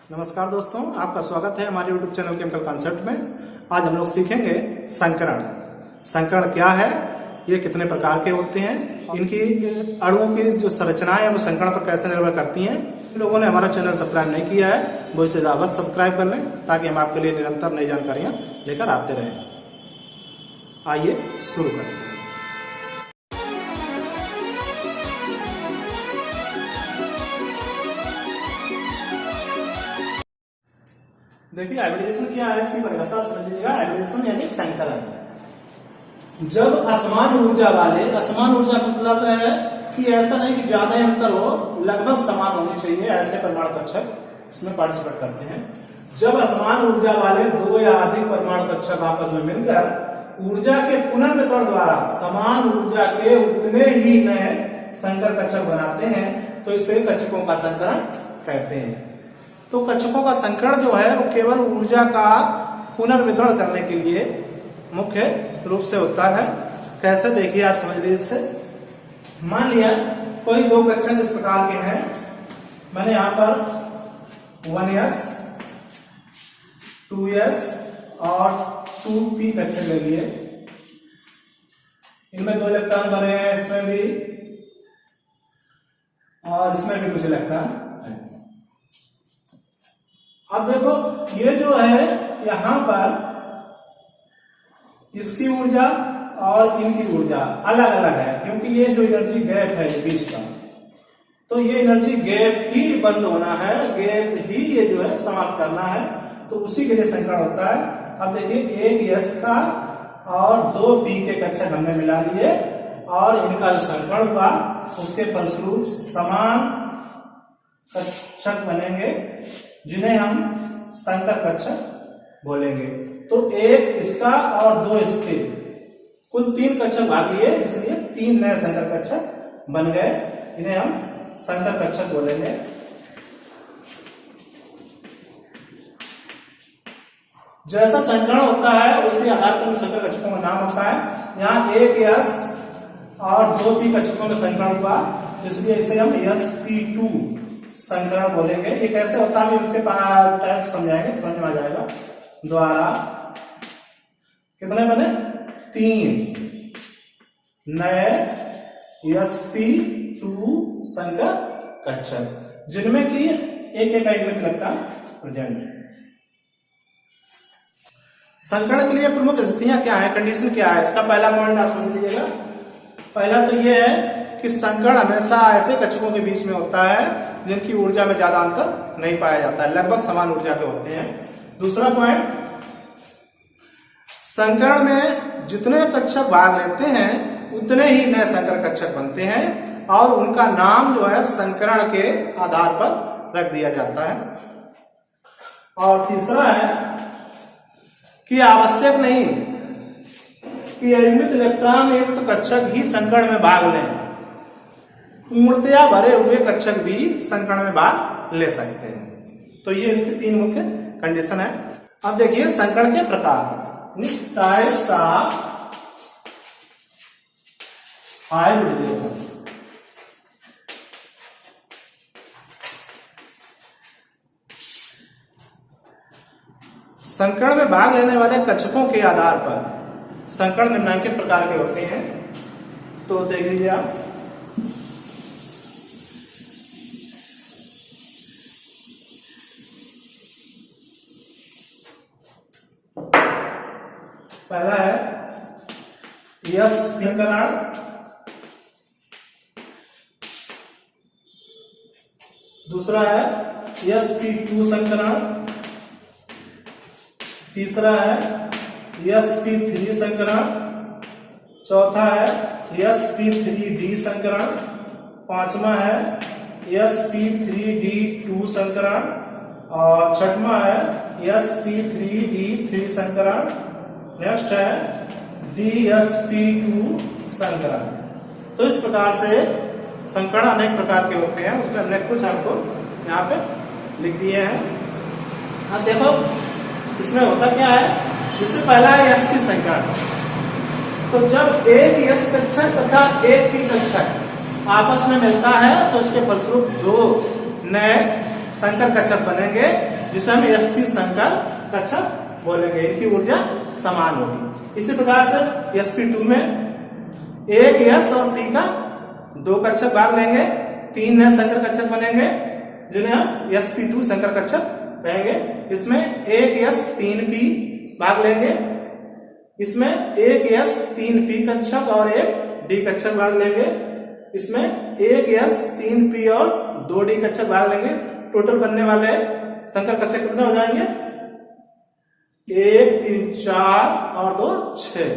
नमस्कार दोस्तों, आपका स्वागत है हमारे YouTube चैनल केमिकल कॉन्सेप्ट में। आज हम लोग सीखेंगे संकरण। संकरण क्या है, ये कितने प्रकार के होते हैं, इनकी अणुओं की जो संरचनाएं है वो संकरण पर कैसे निर्भर करती हैं। जिन लोगों ने हमारा चैनल सब्सक्राइब नहीं किया है वो इसे अवश्य सब्सक्राइब कर लें ताकि हम आपके लिए निरंतर नई जानकारियां लेकर आते रहें। आइए शुरू करते हैं। देखिए हाइब्रिडेशन क्या है, इसकी परिभाषा समझ लीजिएगा। हाइब्रिडेशन यानी संकरण। जब असमान ऊर्जा मतलब है कि ऐसा नहीं कि ज्यादा अंतर हो, लगभग समान होनी चाहिए, ऐसे परमाणु कक्षक इसमें पार्टिसिपेट करते हैं। जब असमान ऊर्जा वाले दो या अधिक परमाणु कक्षक आपस में मिलकर ऊर्जा के पुनर्वितरण द्वारा समान ऊर्जा के उतने ही नए संकर कक्षक बनाते हैं तो इसे कक्षकों का संकरण कहते हैं। तो कक्षकों का संकरण जो है वो केवल ऊर्जा का पुनर्वितरण करने के लिए मुख्य रूप से होता है। कैसे, देखिए आप समझ लीजिए इससे। मान लिया कोई दो कक्षक इस प्रकार के हैं, मैंने यहां पर 1s 2s और 2p कक्षक ले लिए। इनमें दो इलेक्ट्रॉन भरे हैं, इसमें भी और इसमें भी कुछ इलेक्ट्रॉन। अब देखो ये जो है यहां पर इसकी ऊर्जा और इनकी ऊर्जा अलग अलग है, क्योंकि ये जो एनर्जी गैप है बीच का, तो ये एनर्जी गैप ही बंद होना है, गैप ही ये जो है समाप्त करना है, तो उसी के लिए संकरण होता है। अब देखिए एक s का और दो p के कक्षक हमने मिला लिए और इनका जो संकरण हुआ उसके फलस्वरूप समान कक्षक बनेंगे जिन्हें हम संकर कक्षक बोलेंगे। तो एक इसका और दो इसके, कुल तीन कक्षक भाग लिए, इसलिए तीन नए संकर कक्षक बन गए, इन्हें हम संकर कक्षक बोलेंगे। जैसा संकरण होता है उसी आधार पर संकर कक्षकों का नाम होता है। यहाँ एक s और दो p कक्षकों में संकरण हुआ, इसलिए इसे हम sp2 संकरण बोलेंगे। ये कैसे होता है इसके टाइप समझाएंगे, समझ में आ जाएगा। द्वारा कितने बने, तीन नए sp2 संकर कक्षक जिनमें कि एक इलेक्ट्रॉन प्रेजेंट। संकरण के लिए प्रमुख स्थितियां क्या है, कंडीशन क्या है, इसका पहला पॉइंट आप समझ लीजिएगा। पहला तो ये है कि संकरण हमेशा ऐसे कक्षकों के बीच में होता है जिनकी ऊर्जा में ज्यादा अंतर नहीं पाया जाता है, लगभग समान ऊर्जा के होते हैं। दूसरा पॉइंट, संकरण में जितने कक्षक भाग लेते हैं उतने ही नए संकर कक्षक बनते हैं और उनका नाम जो है संकरण के आधार पर रख दिया जाता है। और तीसरा है कि आवश्यक नहीं कि अनियमित इलेक्ट्रॉन युक्त कक्षक ही संकरण में भाग लें, पूर्णतया भरे हुए कक्षक भी संकरण में भाग ले सकते हैं। तो ये इसकी तीन मुख्य कंडीशन है। अब देखिए संकरण के प्रकार, टाइप्स ऑफ हाइब्रिडेशन। संकरण में भाग लेने वाले कक्षकों के आधार पर संकरण निम्नलिखित प्रकार के होते हैं। तो देख लीजिए आप, पहला है s संकरण, दूसरा है sp2 संकरण, तीसरा है sp3 संकरण, चौथा है sp3d संकरण, पांचवा है sp3d2 संकरण और छठवां है sp3d3 संकरण। नेक्स्ट है dsp2 संकरण। तो इस प्रकार से संकरण अनेक प्रकार के होते हैं, उसमें हमने कुछ आपको यहाँ पे लिख दिए हैं। अब देखो इसमें होता क्या है, इससे पहला है s की संकरण। तो जब एक s कक्षक तथा एक p कक्षक आपस में मिलता है तो इसके फलस्वरूप दो नए संकर कक्षक बनेंगे, जिसे हम sp संकर कक्षक बोलेंगे। इनकी ऊर्जा समान होगी। इसी प्रकार से sp2 में एक s और p का दो कक्षक भाग लेंगे, 3 नए संकर कक्षक बनेंगे, जिन्हें हम sp2 संकर कक्षक कहेंगे। इसमें एक s 3p भाग लेंगे, इसमें एक s 3p कक्षक और एक d कक्षक भाग लेंगे, इसमें एक s 3p और 2d कक्षक भाग लेंगे। टोटल बनने वाले संकर कक्षक कितने हो जाएंगे? 1 3 4 और 2 6,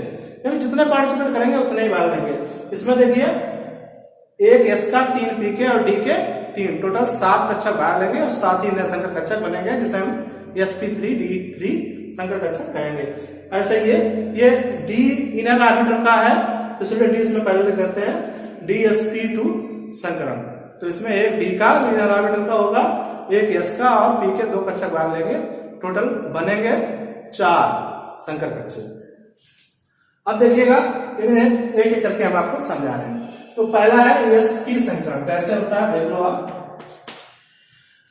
यानी जितने पार्टिसिपेट करेंगे उतने ही भाग लेंगे। इसमें देखिए एक s का 3p के और d के 3, टोटल 7 कक्षक भाग लेंगे और 7 ही नए संकर कक्षक बनेंगे, जिसे हम sp3 d3 संकर कक्षक कहेंगे। ऐसे ये d इनर ऑर्बिटल का है, तो इसलिए d इसमें पहले लिख देते हैं, dsp2 संकरण। तो इसमें एक d का इनर ऑर्बिटल का होगा, एक s का और p के 2 कक्षक भाग लेंगे, टोटल बनेंगे 4 संकर कक्षक। अब देखिएगा इन्हें एक एक करके हम आपको समझा रहे हैं। तो पहला है sp संकरण। कैसे होता है देख लो आप।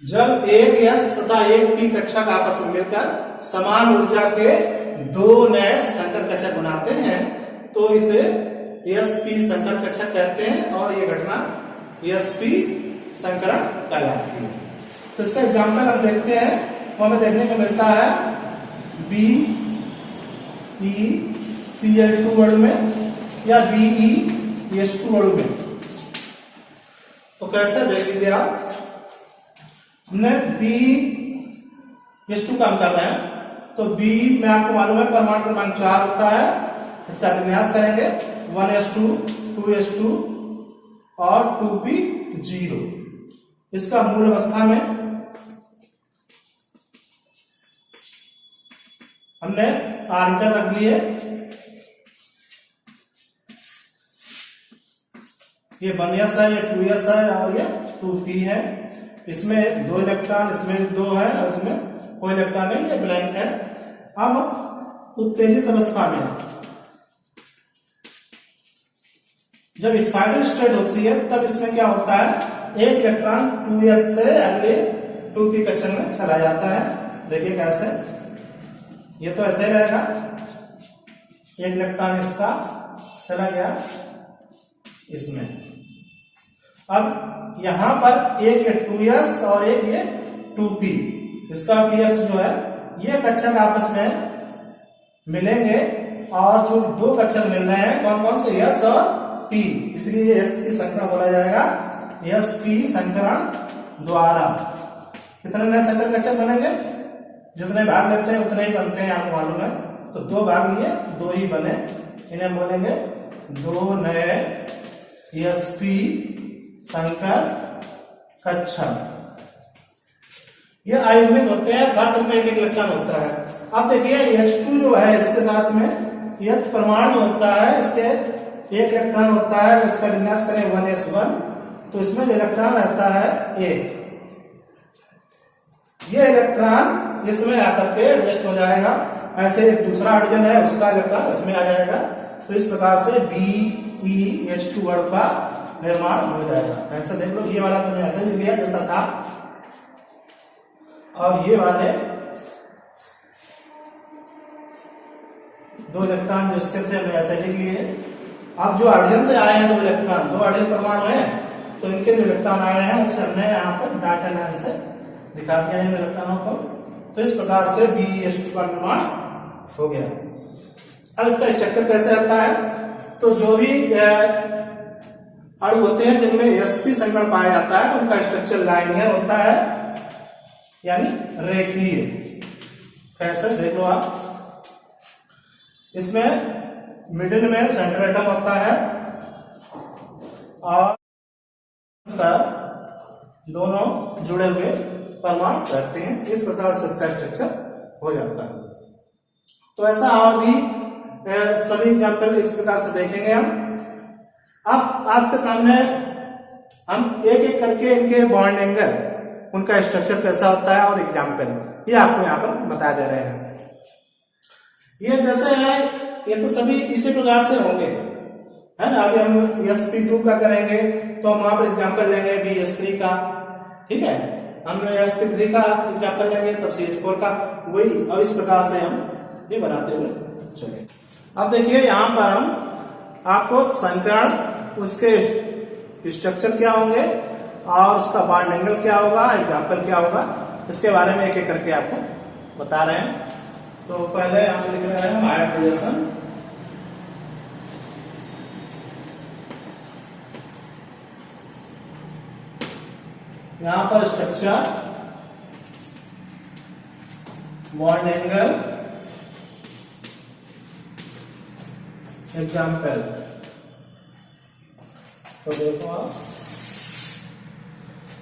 जब एक s तथा एक p कक्षक आपस में मिलकर समान ऊर्जा के 2 नए संकर कक्षक बनाते हैं, तो इसे sp संकर कक्षक कहते हैं और ये घटना sp संकरण कहलाती है। तो इसका एग्जाम्पल हम देखते हैं, वो हमें देखने को मिलता है BeCl2 अणु में या BeS2 अणु में। तो कैसे देख लीजिए आप, हमने BeS2 काम कर रहे हैं, तो B में आपको मालूम है परमाणु क्रमांक 4 होता है। इसका विन्यास करेंगे 1s2 2s2 और 2p0। इसका मूल अवस्था में हमने ऑर्बिटल रख लिए, ये 1s है, ये 2s है और ये 2p है। इसमें 2 इलेक्ट्रॉन, इसमें 2 है और इसमें कोई इलेक्ट्रॉन नहीं, ये ब्लैंक है। अब उत्तेजित अवस्था में जब एक्साइटेड स्टेट होती है, तब इसमें क्या होता है, एक इलेक्ट्रॉन 2s से अगले 2p कक्षक में चला जाता है। देखिए कैसे, ये तो ऐसे ही रहेगा, एक इलेक्ट्रॉन इसका चला गया इसमें। अब यहां पर एक ये 2s और एक ये 2p, इसका px जो है, ये कक्षक आपस में मिलेंगे और जो 2 कक्षक मिल रहे हैं कौन कौन से, s और p, इसलिए sp संकरण बोला जाएगा। sp संकरण द्वारा कितने नए संकर कक्षक बनेंगे? जितने भाग लेते हैं उतने ही बनते हैं, आपको मालूम है। तो 2 भाग लिए, 2 ही बने, इन्हें बोलेंगे 2 नए sp संकर कक्षक। ये आयुग्मित होते हैं, हर में एक इलेक्ट्रॉन होता है। अब देखिए H2 जो है, इसके साथ में H परमाणु होता है, इसके एक इलेक्ट्रॉन होता है, इसका विन्यास करें 1s1, तो इसमें जो इलेक्ट्रॉन रहता है 1, ये इलेक्ट्रॉन इसमें आकर के एडजस्ट हो जाएगा। ऐसे एक दूसरा हाइड्रोजन है, उसका इलेक्ट्रॉन इसमें आ जाएगा। तो इस प्रकार से BeH2 अणु का निर्माण हो जाएगा। ऐसा देख लो, ये वाला मैंने ऐसे लिख लिया जैसा था, और ये वाले 2 इलेक्ट्रॉन जो इसके थे हमने ऐसे लिख लिए। अब जो हाइड्रोजन से आए हैं 2 इलेक्ट्रॉन, 2 हाइड्रोजन परमाणु हैं, तो इनके जो इलेक्ट्रॉन आए हैं उसे हमने यहाँ पर डाटा लाइन से दिखा दिया इन इलेक्ट्रॉनों को। तो इस प्रकार से BeH2 का निर्माण हो गया। अब इसका स्ट्रक्चर कैसे आता है, तो जो भी अणु होते हैं जिनमें sp संकरण पाया जाता है, उनका स्ट्रक्चर लाइनियर होता है, यानी रेखीय। कैसे देख लो आप, इसमें मिडिल में सेंटर एटम होता है और दोनों जुड़े हुए परमाणु रहते हैं। इस प्रकार से इसका स्ट्रक्चर हो जाता है। तो ऐसा और भी सभी एग्जाम्पल इस प्रकार से देखेंगे हम। अब आपके सामने हम एक एक करके इनके बॉन्ड एंगल, उनका स्ट्रक्चर कैसा होता है और एग्जाम्पल ये आपको यहाँ पर बता दे रहे हैं। ये जैसे है, ये तो सभी इसी प्रकार से होंगे, है ना। अभी हम sp2 का करेंगे तो हम वहां पर एग्जाम्पल लेंगे BS3 का, ठीक है। हम sp3 का एग्जाम्पल लेंगे तब CH4 का वही, अब इस प्रकार से हम ये बनाते हुए चले। अब देखिए यहाँ पर हम आपको समीकरण, उसके स्ट्रक्चर क्या होंगे और उसका बॉन्ड एंगल क्या होगा, एग्जाम्पल क्या होगा, इसके बारे में एक एक करके आपको बता रहे हैं। तो पहले हम लिख रहे हैं हाइड्रोजन, यहां पर स्ट्रक्चर, बॉन्ड एंगल, एग्जाम्पल। तो देखो आप,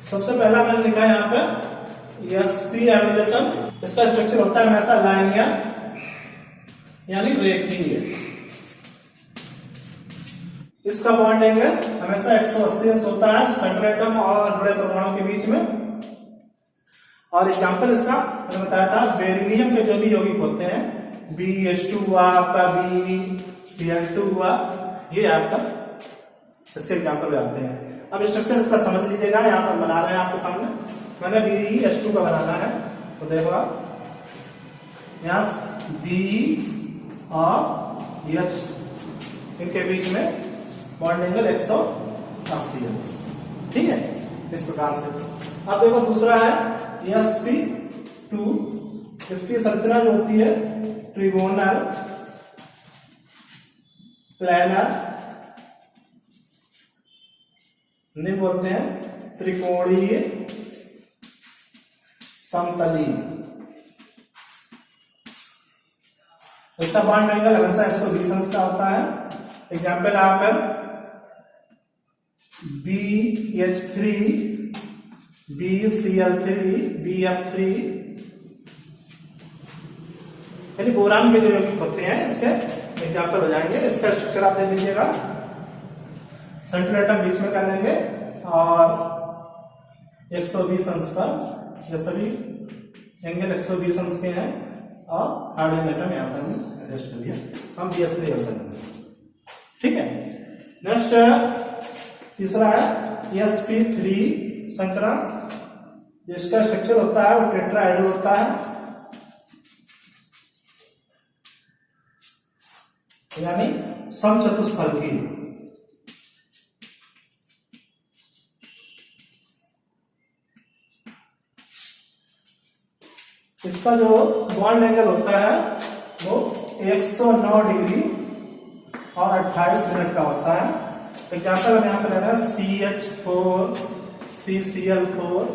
सबसे पहला मैंने लिखा है यहाँ पे sp एब्रिविएशन। इसका स्ट्रक्चर होता है हमेशा लाइनियर यानी रेखीय। इसका बॉन्ड एंगल हमेशा 180 अंश होता है सेंट्रल एटम और जुड़े परमाणु के बीच में। और एग्जाम्पल इसका मैंने बताया था, बेरिलियम के जो भी यौगिक होते हैं, BH2 हुआ आपका, BeCl2 हुआ, ये आपका इसके एग्जाम्पल आते हैं। अब स्ट्रक्चर इसका समझ लीजिएगा, यहाँ पर बना रहे हैं आपके सामने। मैंने BeH2 का बनाना है, तो देखो आप यहाँ B और H इनके बीच में बॉन्ड एंगल 180 अंश, ठीक है, इस प्रकार से। अब देखो दूसरा है sp2, इसकी संरचना जो होती है ट्रिगोनल, प्लेनर, नहीं बोलते हैं त्रिकोणीय, समतलीय। इसका बॉन्ड एंगल हमेशा 120 अंश का होता है। एग्जाम्पल यहाँ पर BH3, BCl3, BF3, यानी बोरान के जो यौगिक होते हैं इसके एग्जाम्पल हो जाएंगे। इसका स्ट्रक्चर आप देख लीजिएगा, सेंट्रल एटम बीच में कर लेंगे और 120 अंश पर, ये सभी एंगल 120 अंश के हैं और हाइड्रोजन एटम यहाँ पर एडजस्ट कर दिया, हम BH3 कर लेंगे, ठीक है। नेक्स्ट तीसरा है sp3 संकरण। जिसका स्ट्रक्चर होता है वो टेट्राहेड्रल होता है, यानी समचतुष्फलकी। इसका जो बॉन्ड एंगल होता है वो 109 डिग्री और 28 मिनट का होता है। एग्जाम्पल हम यहाँ पे ले रहे हैं CH4, CCl4,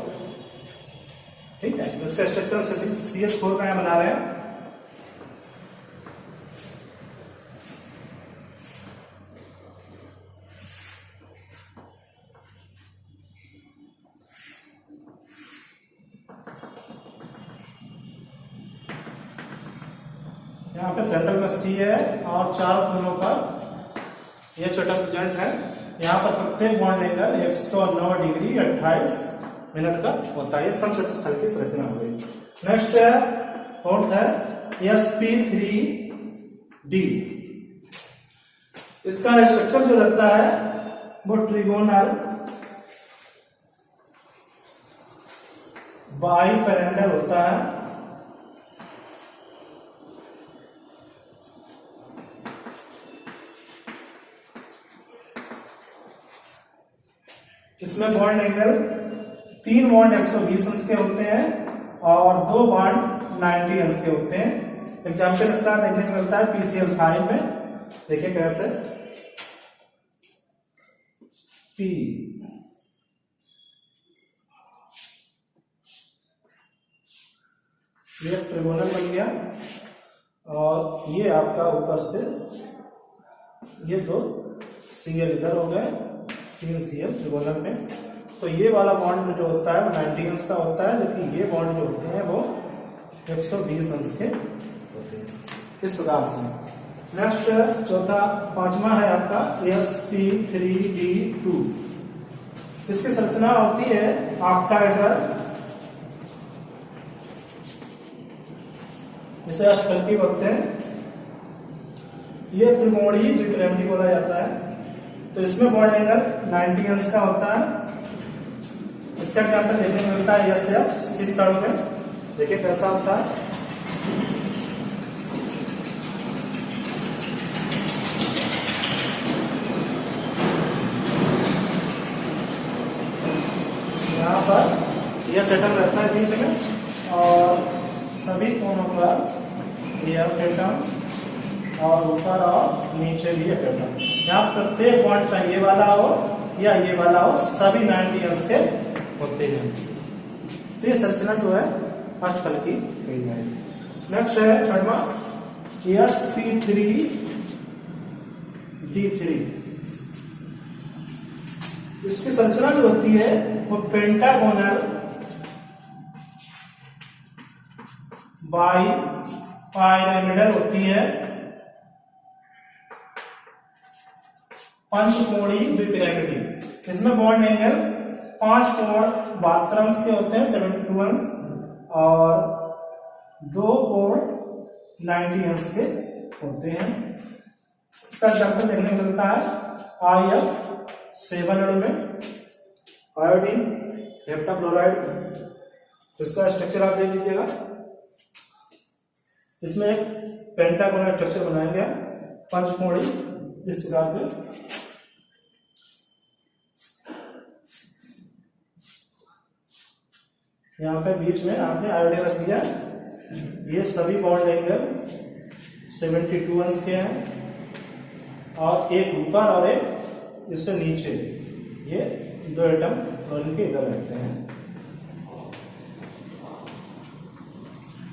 ठीक है। इसका स्ट्रक्चर CH4 का यहाँ बना रहे हैं। यहाँ पे सेंटर में C है और चारों कोनों पर ये छोटा जॉइंट है। यहाँ पर प्रत्येक बॉन्ड एंगल 109 डिग्री 28 मिनट का होता है। ये समचतुष्फलक की संरचना हो गई। नेक्स्ट है, फोर्थ है sp3d। इसका स्ट्रक्चर जो रहता है वो ट्रिगोनल, बाइपेरेंडल होता है। इसमें बॉन्ड एंगल 3 बॉन्ड 120 अंश के होते हैं और 2 बॉन्ड 90 अंश के होते हैं। एग्जाम्पल इसका देखने को मिलता है PCl5 में। देखिए कैसे, P ये ट्रिगोनल बन गया और ये आपका ऊपर से ये 2 Cl इधर हो गए, 3 Cl ट्रिगोनल में। तो ये वाला बॉन्ड जो होता है वो 90 अंश का होता है, जबकि ये बॉन्ड जो होते हैं वो 120 अंश के होते हैं। इस प्रकार से नेक्स्ट चौथा पांचवा है आपका sp3d2। इसकी संरचना होती है ऑक्टाहेड्रल, इसे अष्टफलकी बोलते हैं। ये त्रिकोणीय द्विपिरामिड बोला जाता है। तो इसमें बॉन्ड एंगल 90 अंश का होता है। इसका एग्जाम्पल देखने को मिलता है SF 6 अणु में। देखिए कैसा होता है। यहाँ पर यह एटम रहता है बीच में और सभी कोनों पर यह एटम और ऊपर और नीचे भी एक एटम। यहाँ प्रत्येक बॉन्ड चाहे ये वाला हो या ये वाला हो, सभी 90 अंश के होते हैं। तो ये संरचना जो है अष्टफल की कही जाएगी। नेक्स्ट है छठवां sp3d3। इसकी संरचना जो होती है वो पेंटागोनल बाई पायरामिडल होती है, पंचकोणीय द्विपिरामिडीय। इसमें बॉन्ड एंगल 5 कोण 72 अंश के होते हैं 72 अंश और 2 कोण 90 अंश के होते हैं। इसका एग्जाम्पल देखने को मिलता है IF7 अणु में आयोडीन हेप्टाक्लोराइड। इसका स्ट्रक्चर आप देख लीजिएगा। इसमें एक पेंटागोनल स्ट्रक्चर बनाया गया पंचकोणीय इस प्रकार के। यहाँ पे बीच में आपने आयोडीन रख दिया। ये सभी बॉन्ड एंगल 72 अंश के हैं और एक ऊपर और एक इससे नीचे, ये 2 एटम और इनके इधर रहते हैं।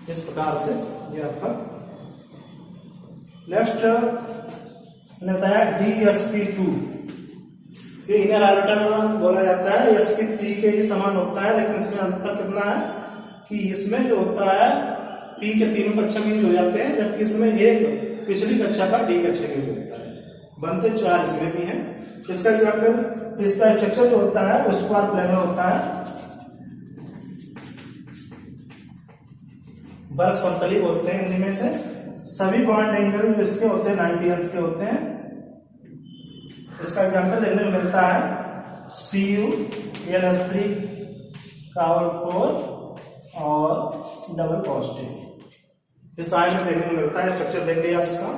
इस प्रकार से ये आपका। नेक्स्ट बताया DSP2। ये इनर ऑर्बिटल बोला जाता है, sp3 के ही समान होता है, लेकिन इसमें अंतर कितना है कि इसमें जो होता है p के तीनों कक्षा में हो जाते हैं, जबकि इसमें एक पिछली कक्षा का d कक्षा के होता है। बनते 4 इसमें भी हैं। इसका एग्जाम्पल, इसका स्ट्रक्चर जो होता है वो स्क्वायर प्लेनर होता है। वर्ग समतली बोलते हैं हिंदी में से। सभी बॉन्ड एंगल जो इसके होते हैं 90 अंश के होते हैं। इसका एग्जाम्पल देखने को मिलता है CuLs3 का होल 4 और डबल पॉजिटिव। इस आय में देखने को मिलता है। स्ट्रक्चर देख लिया इसका।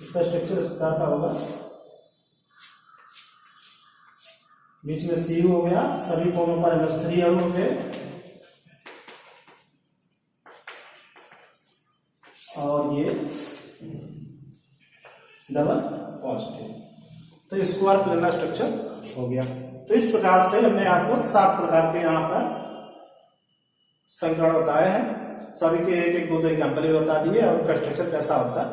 इसका स्ट्रक्चर इस प्रकार का होगा। बीच में Cu हो गया, सभी कोनों पर Ls3 अणु हो गए और ये डबल पॉजिटिव। तो स्क्वायर प्लेनर स्ट्रक्चर हो गया। तो इस प्रकार से हमने आपको 7 प्रकार के यहाँ पर संकरण बताए हैं। सभी के एक एक 2 एग्जाम्पल भी बता दिए और उनका स्ट्रक्चर कैसा होता है।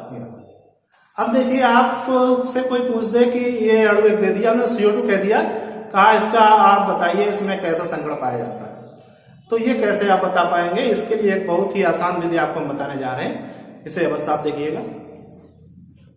अब देखिए, आपसे कोई पूछ दे कि ये अणु एक दे दिया, CO2 कह दिया, कहा इसका आप बताइए इसमें कैसा संकरण पाया जाता है। तो ये कैसे आप बता पाएंगे, इसके लिए एक बहुत ही आसान विधि आपको हम बताने जा रहे हैं। इसे अवश्य आप देखिएगा।